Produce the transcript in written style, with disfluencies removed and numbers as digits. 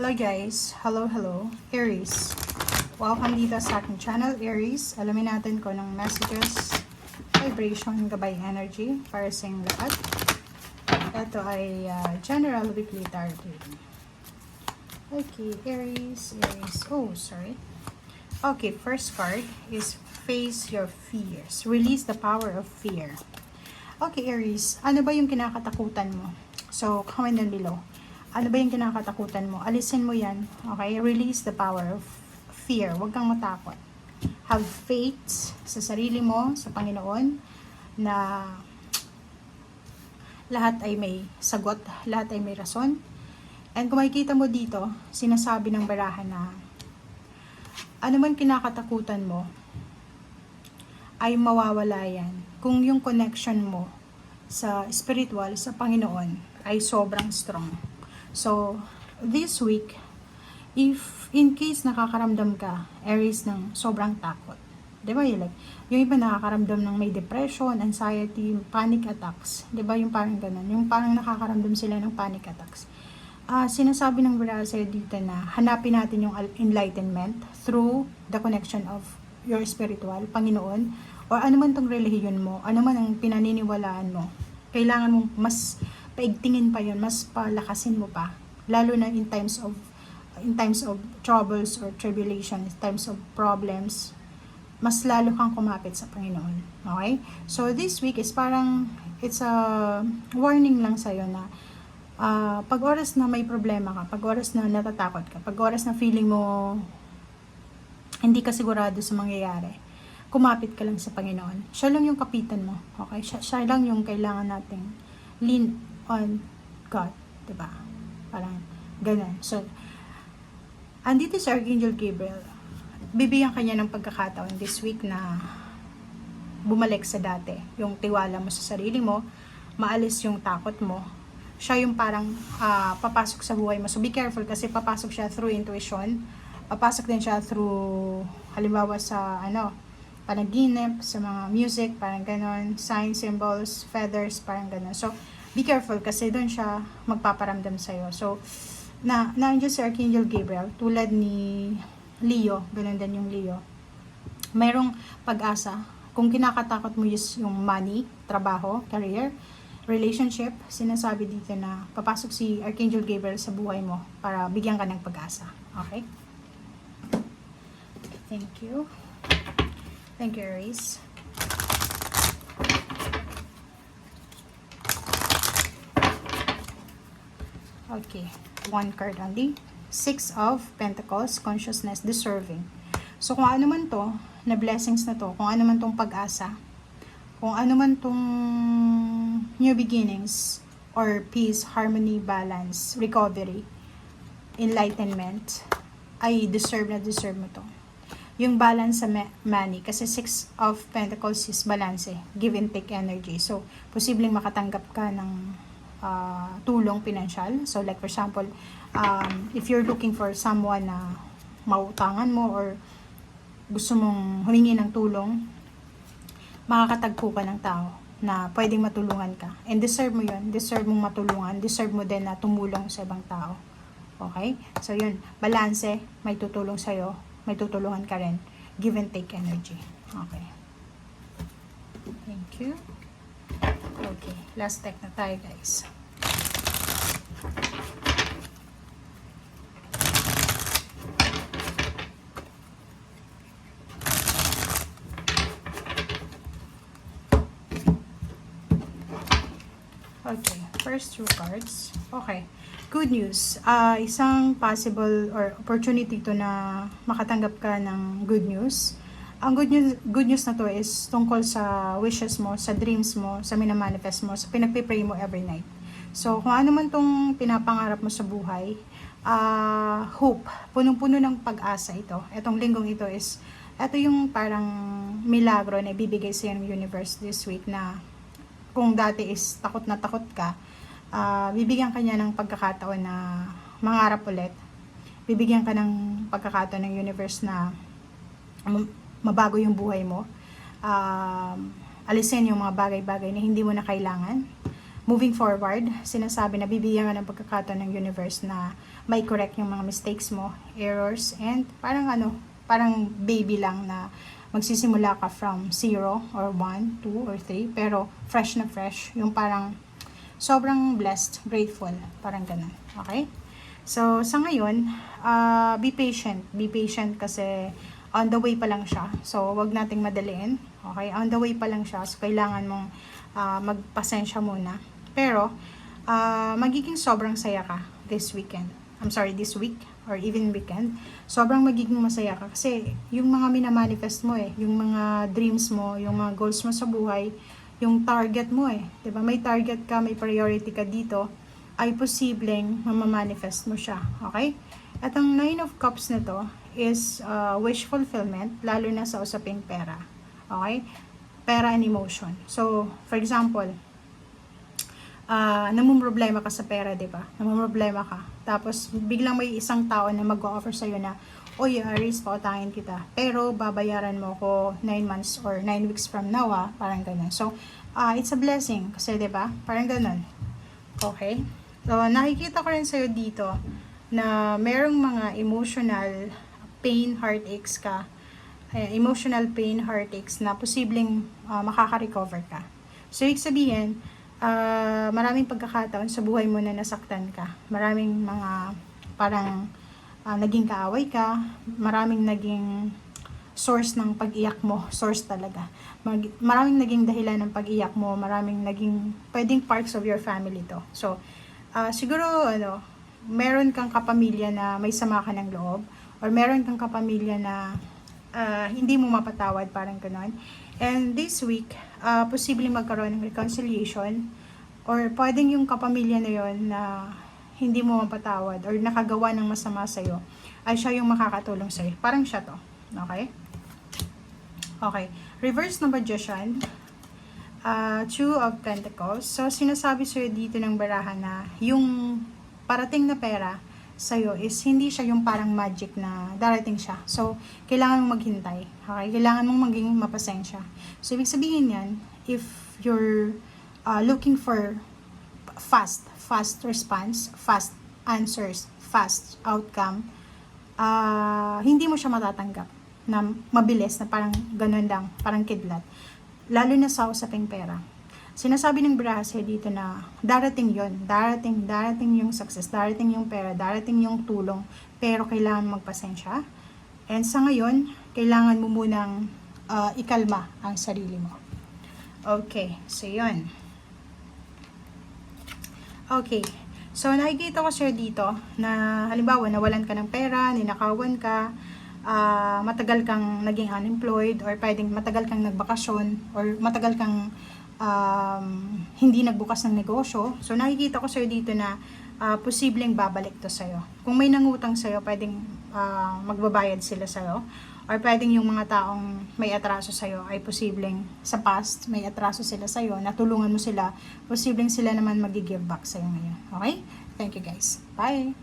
Hello guys, hello Aries. Welcome dito sa aking channel Aries. Alamin natin kung anong messages, vibration, gabay energy para sa inyong lahat. Ito ay general weekly tarot reading. Okay, Aries. Oh, sorry. Okay, first card is face your fears. Release the power of fear. Okay, Aries, ano ba yung kinakatakutan mo? So, comment down below. Ano ba yung kinakatakutan mo? Alisin mo yan. Okay? Release the power of fear. Huwag kang matakot. Have faith sa sarili mo, sa Panginoon, na lahat ay may sagot, lahat ay may rason. And kung makikita mo dito, sinasabi ng barahan na ano man kinakatakutan mo, ay mawawala yan. Kung yung connection mo sa spiritual, sa Panginoon, ay sobrang strong. So, this week, if in case nakakaramdam ka, Aries, ng sobrang takot, di ba yung iba nakakaramdam ng may depression, anxiety, panic attacks, di ba yung parang ganun, yung parang nakakaramdam sila ng panic attacks. Sinasabi ng Bura sa'yo dito na hanapin natin yung enlightenment through the connection of your spiritual, Panginoon, o ano man tong relihiyon mo, ano man ang pinaniniwalaan mo, kailangan mong mas paigtingin pa yun, mas palakasin mo pa, lalo na in times of troubles or tribulation, in times of problems, mas lalo kang kumapit sa Panginoon. Okay? So this week is parang it's a warning lang sa'yo na pag oras na may problema ka, pag oras na natatakot ka, pag oras na feeling mo hindi ka sigurado sa mangyayari, kumapit ka lang sa Panginoon. Siya lang yung kapitan mo. Okay? Siya lang yung kailangan nating lean on God, diba? Parang ganun. So, andito si Archangel Gabriel. Bibigyan kanya ng pagkakataon this week na bumalik sa dati. Yung tiwala mo sa sarili mo, maalis yung takot mo. Siya yung parang papasok sa buhay mo. So, be careful kasi papasok siya through intuition. Papasok din siya through, halimbawa sa panaginip, sa mga music, parang ganon, signs, symbols, feathers, parang ganon. So, be careful kasi doon siya magpaparamdam sa'yo. So, nandiyan si Archangel Gabriel, tulad ni Leo, ganun din yung Leo. Mayroong pag-asa. Kung kinakatakot mo yung money, trabaho, career, relationship, sinasabi dito na papasok si Archangel Gabriel sa buhay mo para bigyan ka ng pag-asa. Okay? Thank you. Thank you, Aries. Okay, one card only. Six of Pentacles, consciousness, deserving. So, kung ano man to, na blessings na to, kung ano man tong pag-asa, kung ano man tong new beginnings, or peace, harmony, balance, recovery, enlightenment, ay deserve mo to. Yung balance sa money, kasi Six of Pentacles is balance, give and take energy. So, posibleng makatanggap ka ng tulong pinansyal. So like for example, if you're looking for someone na mautangan mo or gusto mong humingi ng tulong, makakatagpo ka ng tao na pwedeng matulungan ka. And deserve mo yun. Deserve mong matulungan. Deserve mo din na tumulong sa ibang tao. Okay? So yun, balanse, may tutulong sa'yo, may tutulungan ka rin. Give and take energy. Okay. Thank you. Okay, last deck na tayo, guys. Okay, first two cards. Okay, good news. Isang possible or opportunity to na makatanggap ka ng good news. Ang good news na to is tungkol sa wishes mo, sa dreams mo, sa minamanifest mo, sa pinagpipray mo every night. So, kung ano man tong pinapangarap mo sa buhay, hope, punong-puno ng pag-asa ito. Etong linggong ito is, ito yung parang milagro na ibibigay sa ng universe this week na kung dati is takot na takot ka, bibigyan ka niya ng pagkakataon na mangarap ulit. Bibigyan ka ng pagkakataon ng universe na mabago yung buhay mo, alisin yung mga bagay-bagay na hindi mo na kailangan, moving forward, sinasabi na bibigyan ka ng pagkakataon ng universe na may correct yung mga mistakes mo, errors, and parang baby lang na magsisimula ka from 0 or 1, 2 or 3, pero fresh na fresh, yung parang sobrang blessed, grateful, parang ganun. Okay? So, sa ngayon, be patient. Be patient kasi on the way pa lang siya. So, wag nating madaliin. Okay? On the way pa lang siya. So, kailangan mong magpasensya muna. Pero, magiging sobrang saya ka this weekend. This week or even weekend. Sobrang magiging masaya ka kasi yung mga minamanifest mo yung mga dreams mo, yung mga goals mo sa buhay, yung target mo 'di ba? May target ka, may priority ka dito, ay posibleng mamamanifest mo siya. Okay? At ang 9 of Cups na to is wish fulfillment, lalo na sa usaping pera. Okay? Pera and emotion. So, for example, namumroblema ka sa pera, di ba? Namumroblema ka. Tapos, biglang may isang tao na mag-offer sa'yo na, oy, Aries, pautangin kita. Pero, babayaran mo ko 9 months or 9 weeks from now, parang ganun. So, it's a blessing. Kasi, di ba? Parang ganun. Okay? So, nakikita ko rin sa'yo dito na merong mga emotional pain, heartaches ka. Emotional pain, heartaches na posibleng makaka-recover ka. So, ibig sabihin, maraming pagkakataon sa buhay mo na nasaktan ka. Maraming mga parang naging kaaway ka. Maraming naging source ng pag-iyak mo. Source talaga. Maraming naging dahilan ng pag-iyak mo. Maraming naging pwedeng parts of your family to. So, siguro, meron kang kapamilya na may sama ka ng loob. Or meron kang kapamilya na hindi mo mapatawad, parang ganon. And this week, posibleng magkaroon ng reconciliation or pwedeng yung kapamilya na yon na hindi mo mapatawad or nakagawa ng masama sa'yo, ay siya yung makakatulong sa'yo. Parang siya to. Okay? Okay. Reverse na Magician. Two of Pentacles. So, sinasabi sa'yo dito ng barahan na yung parating na pera sa'yo is hindi siya yung parang magic na darating siya. So, kailangan mong maghintay. Okay? Kailangan mong maging mapasensya. So, ibig sabihin yan, if you're looking for fast response, fast answers, fast outcome, hindi mo siya matatanggap na mabilis, na parang ganun lang, parang kidlat. Lalo na sa usaping pera. Sinasabi ng Brahas dito na darating yon, darating yung success, darating yung pera, darating yung tulong, pero kailangan magpasensya. And sa ngayon, kailangan mo munang ikalma ang sarili mo. Okay, so yun. Okay, so nakikita ko sir dito na halimbawa nawalan ka ng pera, ninakawan ka, matagal kang naging unemployed, or pwedeng matagal kang nagbakasyon, or matagal kang hindi nagbukas ng negosyo. So, nakikita ko sa'yo dito na posibleng babalik to sa'yo. Kung may nangutang sa'yo, pwedeng magbabayad sila sa'yo. Or pwedeng yung mga taong may atraso sa'yo ay posibleng sa past, may atraso sila sa'yo, natulungan mo sila, posibleng sila naman mag-give back sa'yo ngayon. Okay? Thank you guys. Bye!